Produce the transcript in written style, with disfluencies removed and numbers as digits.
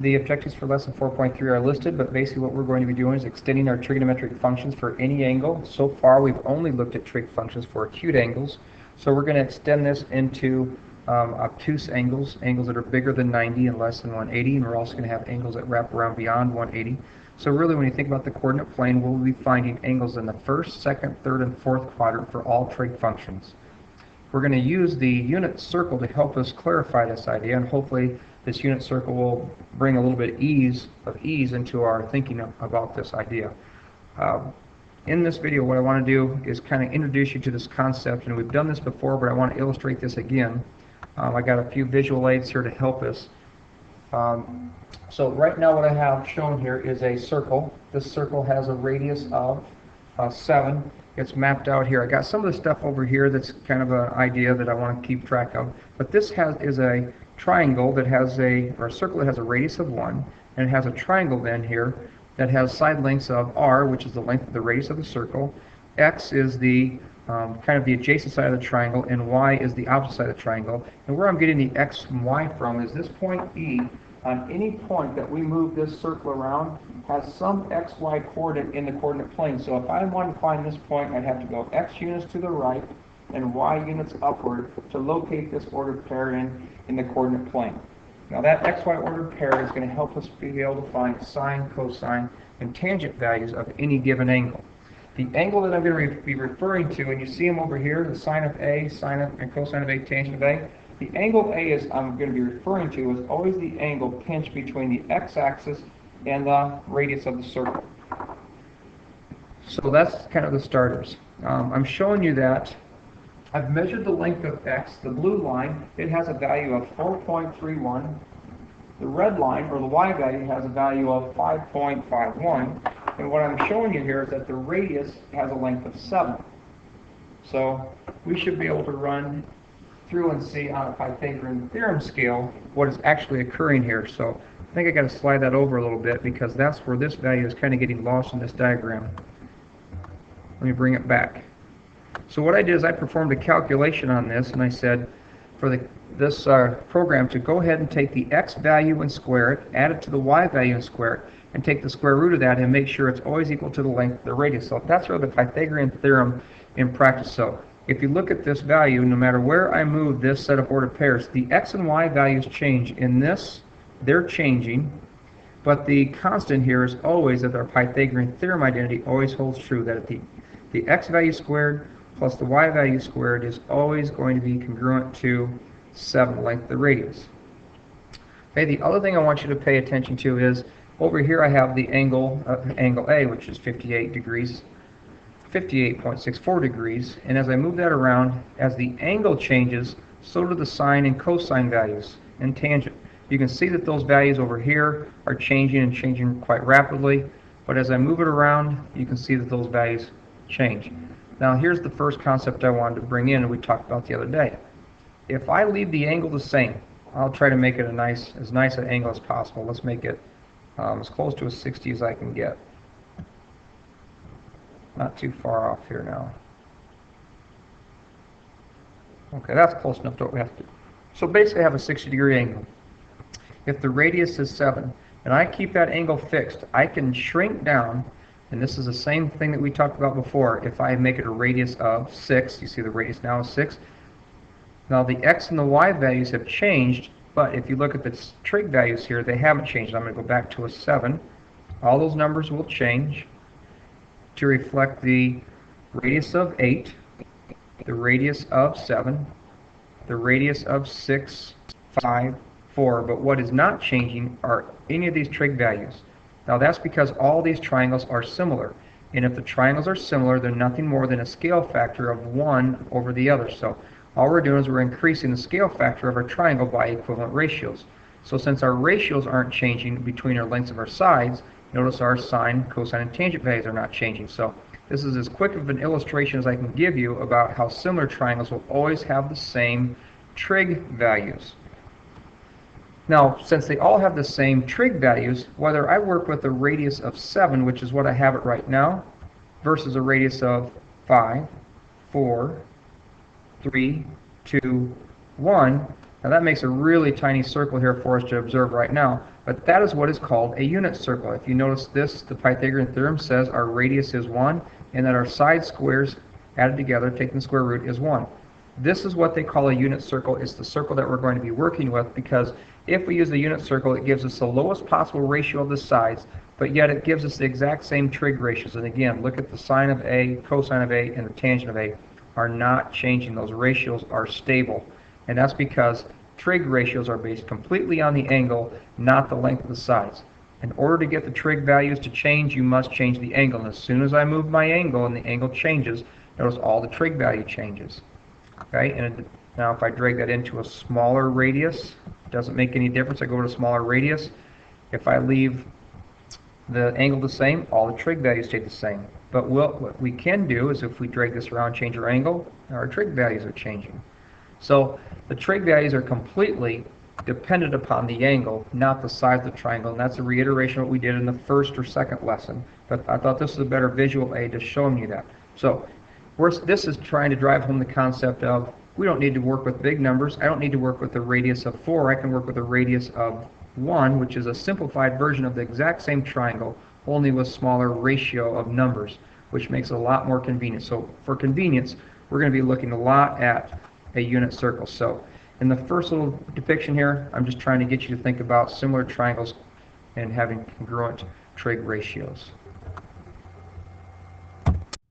the objectives for lesson 4.3 are listed, but basically what we're going to be doing is extending our trigonometric functions for any angle. So far we've only looked at trig functions for acute angles, so we're going to extend this into obtuse angles, angles that are bigger than 90 and less than 180, and we're also going to have angles that wrap around beyond 180. So really when you think about the coordinate plane, we'll be finding angles in the first, second, third, and fourth quadrant for all trig functions. We're going to use the unit circle to help us clarify this idea, and hopefully this unit circle will bring a little bit of ease into our thinking about this idea. In this video, what I want to do is kind of introduce you to this concept, and we've done this before, but I want to illustrate this again. I got a few visual aids here to help us. So right now what I have shown here is a circle. This circle has a radius of 7. It's mapped out here. I got some of the stuff over here that's kind of an idea that I want to keep track of. But this is a triangle that has or a circle that has a radius of 1, and it has a triangle then here that has side lengths of r, which is the length of the radius of the circle. X is the kind of the adjacent side of the triangle, and y is the opposite side of the triangle. And where I'm getting the x and y from is this point E. On any point that we move this circle around has some xy coordinate in the coordinate plane. So if I wanted to find this point, I'd have to go x units to the right and y units upward to locate this ordered pair in the coordinate plane. Now that xy ordered pair is going to help us be able to find sine, cosine, and tangent values of any given angle. The angle that I'm going to be referring to, and you see them over here, the sine of A, sine of, and cosine of A, tangent of A. The angle A I'm going to be referring to is always the angle pinched between the x-axis and the radius of the circle. So that's kind of the starters. I'm showing you that I've measured the length of x. The blue line, it has a value of 4.31. The red line, or the y value, has a value of 5.51. And what I'm showing you here is that the radius has a length of 7. So we should be able to run through and see on a Pythagorean theorem scale what is actually occurring here. So I think I got to slide that over a little bit because that's where this value is kind of getting lost in this diagram. Let me bring it back. So what I did is I performed a calculation on this, and I said for this program to go ahead and take the x value and square it, add it to the y value and square it, and take the square root of that and make sure it's always equal to the length of the radius. So that's sort of the Pythagorean theorem in practice. So if you look at this value, no matter where I move this set of ordered pairs, the x and y values change. In this, they're changing, but the constant here is always that our Pythagorean theorem identity always holds true, that the x value squared plus the y value squared is always going to be congruent to 7, length of the radius. Okay, the other thing I want you to pay attention to is over here I have the angle A, which is 58 degrees. 58.64 degrees, and as I move that around, as the angle changes, so do the sine and cosine values and tangent. You can see that those values over here are changing and changing quite rapidly, but as I move it around, you can see that those values change. Now here's the first concept I wanted to bring in and we talked about the other day. If I leave the angle the same, I'll try to make it as nice an angle as possible. Let's make it as close to a 60 as I can get. Not too far off here now. Okay, that's close enough to what we have to do. So basically I have a 60-degree angle. If the radius is 7, and I keep that angle fixed, I can shrink down, and this is the same thing that we talked about before. If I make it a radius of 6, you see the radius now is 6. Now the x and the y values have changed, but if you look at the trig values here, they haven't changed. I'm going to go back to a 7. All those numbers will change to reflect the radius of 8, the radius of 7, the radius of 6, 5, 4. But what is not changing are any of these trig values. Now that's because all these triangles are similar. And if the triangles are similar, they're nothing more than a scale factor of 1 over the other. So all we're doing is we're increasing the scale factor of our triangle by equivalent ratios. So since our ratios aren't changing between our lengths of our sides, notice our sine, cosine, and tangent values are not changing. So this is as quick of an illustration as I can give you about how similar triangles will always have the same trig values. Now, since they all have the same trig values, whether I work with a radius of 7, which is what I have it right now, versus a radius of 5, 4, 3, 2, 1, now that makes a really tiny circle here for us to observe right now. But that is what is called a unit circle. If you notice this, the Pythagorean theorem says our radius is 1 and that our side squares added together, taking the square root, is 1. This is what they call a unit circle. It's the circle that we're going to be working with, because if we use the unit circle, it gives us the lowest possible ratio of the sides, but yet it gives us the exact same trig ratios. And again, look at the sine of A, cosine of A, and the tangent of A are not changing. Those ratios are stable. And that's because trig ratios are based completely on the angle, not the length of the sides. In order to get the trig values to change, you must change the angle. And as soon as I move my angle and the angle changes, notice all the trig value changes. Okay, and now if I drag that into a smaller radius, it doesn't make any difference. I go to a smaller radius. If I leave the angle the same, all the trig values stay the same. But what we can do is if we drag this around, change our angle, our trig values are changing. So the trig values are completely dependent upon the angle, not the size of the triangle. And that's a reiteration of what we did in the first or second lesson. But I thought this was a better visual aid to showing you that. So this is trying to drive home the concept of we don't need to work with big numbers. I don't need to work with a radius of 4. I can work with a radius of 1, which is a simplified version of the exact same triangle, only with smaller ratio of numbers, which makes it a lot more convenient. So for convenience, we're going to be looking a lot at a unit circle. So in the first little depiction here, I'm just trying to get you to think about similar triangles and having congruent trig ratios.